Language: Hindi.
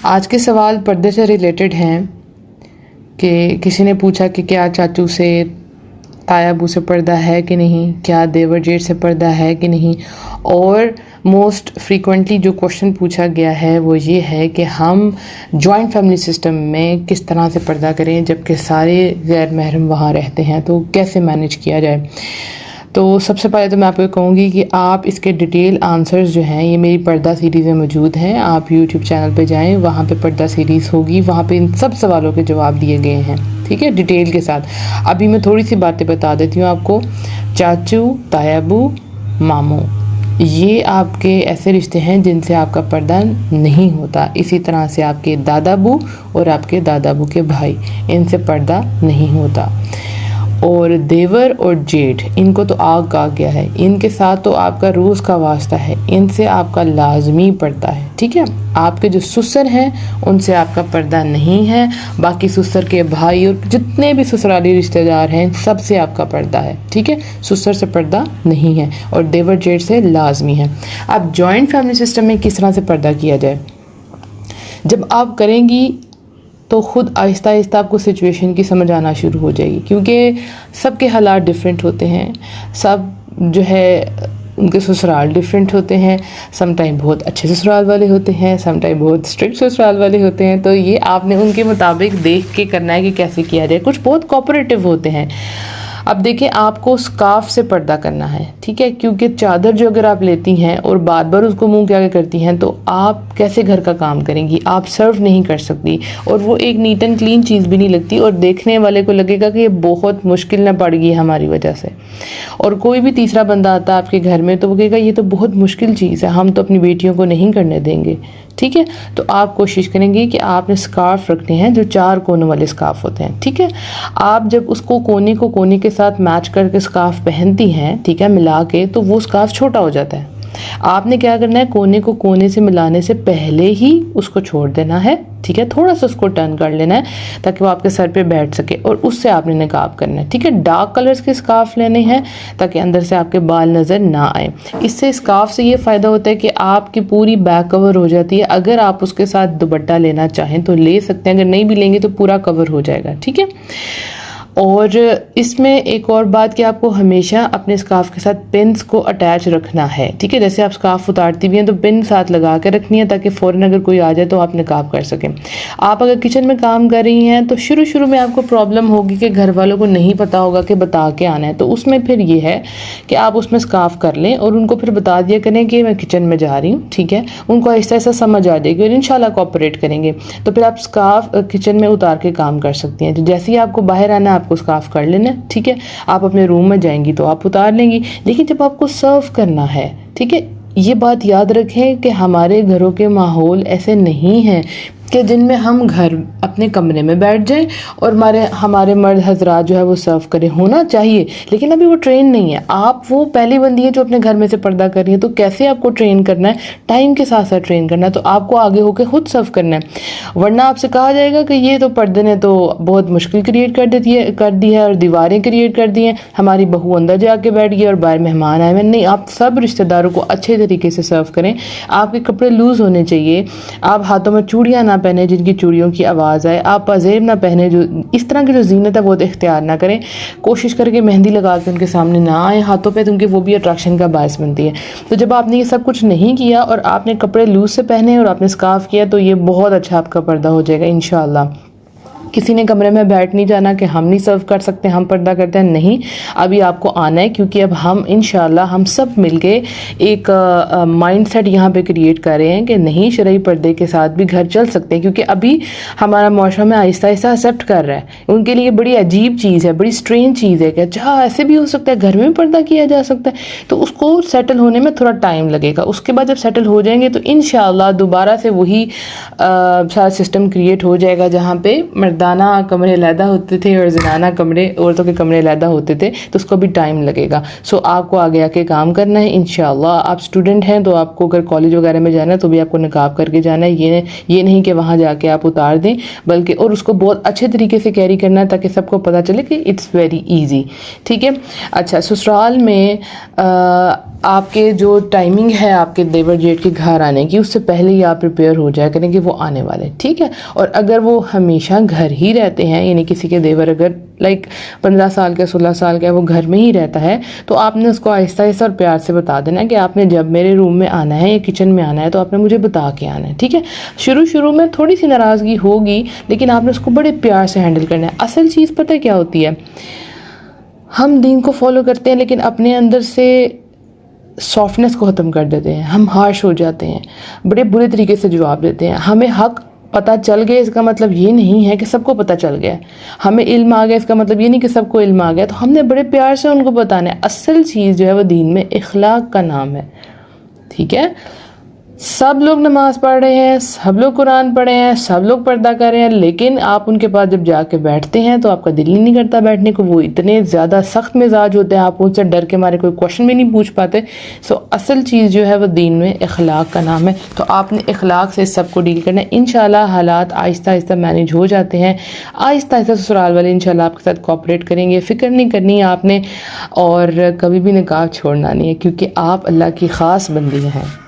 आज के सवाल पर्दे से रिलेटेड हैं कि किसी ने पूछा कि क्या चाचू से तायाबू से पर्दा है कि नहीं, क्या देवर जेठ से पर्दा है कि नहीं। और मोस्ट फ्रीक्वेंटली जो क्वेश्चन पूछा गया है वो ये है कि हम जॉइंट फैमिली सिस्टम में किस तरह से पर्दा करें जबकि सारे गैर महरम वहाँ रहते हैं, तो कैसे मैनेज किया जाए। तो सबसे पहले तो मैं आपको कहूँगी कि आप इसके डिटेल आंसर्स जो हैं ये मेरी पर्दा सीरीज़ में मौजूद हैं। आप यूट्यूब चैनल पे जाएं, वहाँ पे पर्दा सीरीज़ होगी, वहाँ पे इन सब सवालों के जवाब दिए गए हैं, ठीक है, डिटेल के साथ। अभी मैं थोड़ी सी बातें बता देती हूँ आपको। चाचू, तायाबू, मामू, ये आपके ऐसे रिश्ते हैं जिनसे आपका पर्दा नहीं होता। इसी तरह से आपके दादाबू और आपके दादाबू के भाई, इनसे पर्दा नहीं होता। और देवर और जेठ, इनको तो आग कहा गया है, इनके साथ तो आपका रोज़ का वास्ता है, इनसे आपका लाजमी पर्दा है, ठीक है। आपके जो ससुर हैं उनसे आपका पर्दा नहीं है। बाकी ससुर के भाई और जितने भी ससुराली रिश्तेदार हैं सबसे आपका पर्दा है, ठीक है। ससुर से पर्दा नहीं है और देवर जेठ से लाजमी है। अब जॉइंट फैमिली सिस्टम में किस तरह से पर्दा किया जाए, जब आप करेंगी तो ख़ुद आहिस्ता आहिस्ता आपको सिचुएशन की समझ आना शुरू हो जाएगी, क्योंकि सबके हालात डिफरेंट होते हैं। सब जो है उनके ससुराल डिफरेंट होते हैं। सम टाइम बहुत अच्छे ससुराल वाले होते हैं, सम टाइम बहुत स्ट्रिक्ट ससुराल वाले होते हैं। तो ये आपने उनके मुताबिक देख के करना है कि कैसे किया जाए। कुछ बहुत कोऑपरेटिव होते हैं। अब देखिए, आपको स्कार्फ से पर्दा करना है, ठीक है, क्योंकि चादर जो अगर आप लेती हैं और बार बार उसको मुंह के आगे करती हैं तो आप कैसे घर का काम करेंगी, आप सर्व नहीं कर सकती और वो एक नीट एंड क्लीन चीज़ भी नहीं लगती और देखने वाले को लगेगा कि ये बहुत मुश्किल ना पड़ गई हमारी वजह से। और कोई भी तीसरा बंदा आता है आपके घर में तो वो कहेगा ये तो बहुत मुश्किल चीज़ है, हम तो अपनी बेटियों को नहीं करने देंगे, ठीक है। तो आप कोशिश करेंगे कि आपने स्कार्फ रखने हैं जो 4 कोनों वाले स्कार्फ होते हैं, ठीक है। आप जब उसको कोने को कोने के साथ मैच करके स्कार्फ पहनती हैं, ठीक है, मिला के, तो वो स्कार्फ छोटा हो जाता है। आपने क्या करना है, कोने को कोने से मिलाने से पहले ही उसको छोड़ देना है, ठीक है। थोड़ा सा उसको टर्न कर लेना है ताकि वो आपके सर पे बैठ सके और उससे आपने निकाब करना है, ठीक है। डार्क कलर्स के स्कार्फ लेने हैं ताकि अंदर से आपके बाल नज़र ना आए। इससे स्कार्फ से ये फ़ायदा होता है कि आपकी पूरी बैक कवर हो जाती है। अगर आप उसके साथ दुपट्टा लेना चाहें तो ले सकते हैं, अगर नहीं भी लेंगे तो पूरा कवर हो जाएगा, ठीक है। और इसमें एक और बात कि आपको हमेशा अपने स्कार्फ के साथ पिन्स को अटैच रखना है, ठीक है। जैसे आप स्कार्फ उतारती भी हैं तो पिन साथ लगा के रखनी है ताकि फ़ौरन अगर कोई आ जाए तो आप निकाब कर सकें। आप अगर किचन में काम कर रही हैं तो शुरू में आपको प्रॉब्लम होगी कि घर वालों को नहीं पता होगा कि बता के आना है, तो उसमें फिर ये है कि आप उसमें स्कार्फ कर लें और उनको फिर बता दिया करें कि मैं किचन में जा रही हूँ, ठीक है। उनको ऐसा ऐसा समझ आ जाएगी और इंशाल्लाह कोऑपरेट करेंगे। तो फिर आप स्कार्फ किचन में उतार के काम कर सकती हैं। तो जैसे ही आपको बाहर आना आपको स्कार्फ कर लेना, ठीक है। आप अपने रूम में जाएंगी तो आप उतार लेंगी, लेकिन जब आपको सर्व करना है, ठीक है, ये बात याद रखें कि हमारे घरों के माहौल ऐसे नहीं हैं कि जिनमें हम घर अपने कमरे में बैठ जाएं और हमारे मर्द हजरात जो है वो सर्व करें। होना चाहिए, लेकिन अभी वो ट्रेन नहीं है। आप वो पहली बंदी है जो अपने घर में से पर्दा कर रही है, तो कैसे आपको ट्रेन करना है, टाइम के साथ साथ ट्रेन करना है। तो आपको आगे होकर खुद सर्व करना है, वरना आपसे कहा जाएगा कि ये तो पर्दे ने तो बहुत मुश्किल क्रिएट कर दी है और दीवारें क्रिएट कर दी हैं, हमारी बहू अंदर जाके बैठ गई और बाहर मेहमान आए हुए। नहीं, आप सब रिश्तेदारों को अच्छे तरीके से सर्व करें। आपके कपड़े लूज होने चाहिए। आप हाथों में चूड़ियाँ ना पहने जिनकी चूड़ियों की आवाज़ आए। आप पाजेब ना पहने, जो इस तरह की जो जीनत है वो तो इख्तियार ना करें। कोशिश करके मेहंदी लगा के उनके सामने ना आए हाथों पे, क्योंकि वो भी अट्रैक्शन का बायस बनती है। तो जब आपने ये सब कुछ नहीं किया और आपने कपड़े लूज से पहने और आपने स्कार्फ किया तो ये बहुत अच्छा आपका पर्दा हो जाएगा इंशाल्लाह। किसी ने कमरे में बैठ नहीं जाना कि हम नहीं सर्व कर सकते, हम पर्दा करते हैं, नहीं। अभी आपको आना है, क्योंकि अब हम इंशाल्लाह हम सब मिलके एक माइंडसेट यहाँ पे क्रिएट कर रहे हैं कि नहीं, शरई पर्दे के साथ भी घर चल सकते हैं, क्योंकि अभी हमारा माशरा में आहिस्ता आहिस्ता एक्सेप्ट कर रहा है। उनके लिए बड़ी अजीब चीज़ है, बड़ी स्ट्रेंज चीज़ है कि अच्छा ऐसे भी हो सकता है, घर में पर्दा किया जा सकता है। तो उसको सेटल होने में थोड़ा टाइम लगेगा। उसके बाद जब सेटल हो जाएंगे तो इंशाल्लाह दोबारा से वही सारा सिस्टम क्रिएट हो जाएगा जहाँ पे मर्दाना कमरे अलहदा होते थे और जनाना कमरे, औरतों के कमरे अलहदा होते थे। तो उसको भी टाइम लगेगा। सो आपको आगे आके काम करना है इंशाल्लाह। आप स्टूडेंट हैं तो आपको अगर कॉलेज वगैरह में जाना है तो भी आपको निकाब करके जाना है। ये नहीं कि वहाँ जाके आप उतार दें, बल्कि और उसको बहुत अच्छे तरीके से कैरी करना है ताकि सबको पता चले कि इट्स वेरी ईजी, ठीक है। अच्छा, ससुराल में आपके जो टाइमिंग है आपके देवर जेठ के घर आने की, उससे पहले ही आप प्रिपेयर हो जाया करें कि वो आने वाले हैं, ठीक है। और अगर वो हमेशा घर ही रहते हैं, यानी किसी के देवर अगर लाइक 15 साल का 16 साल का है, वो घर में ही रहता है, तो आपने उसको आहिस्ता आहिस्ता और प्यार से बता देना कि आपने जब मेरे रूम में आना है या किचन में आना है तो आपने मुझे बता के आना है, ठीक है। शुरू शुरू में थोड़ी सी नाराज़गी होगी, लेकिन आपने उसको बड़े प्यार से हैंडल करना है। असल चीज़ पता है क्या होती है, हम दीन को फॉलो करते हैं लेकिन अपने अंदर से सॉफ्टनेस को ख़त्म कर देते हैं, हम हार्श हो जाते हैं, बड़े बुरे तरीके से जवाब देते हैं। हमें हक पता चल गया इसका मतलब ये नहीं है कि सबको पता चल गया, हमें इल्म आ गया इसका मतलब ये नहीं कि सबको इल्म आ गया, तो हमने बड़े प्यार से उनको बताना है। असल चीज़ जो है वो दीन में इखलाक का नाम है, ठीक है। सब लोग नमाज पढ़ रहे हैं, सब लोग कुरान पढ़े हैं, सब लोग पर्दा कर रहे हैं, लेकिन आप उनके पास जब जाके बैठते हैं तो आपका दिल ही नहीं करता बैठने को। वो इतने ज़्यादा सख्त मिजाज होते हैं, आप उनसे डर के मारे कोई क्वेश्चन भी नहीं पूछ पाते। सो असल चीज़ जो है वो दीन में इखलाक का नाम है। तो आपने इखलाक से सबको डील करना है। इंशाल्लाह हालात आहिस्ता आहिस्ता मैनेज हो जाते हैं, आहिस्ता आहिस्ता ससुराल वाले इंशाल्लाह आपके साथ कोऑपरेट करेंगे। फ़िक्र नहीं करनी है आपने, और कभी भी निकाह छोड़ना नहीं है, क्योंकि आप अल्लाह की ख़ास बंदी हैं।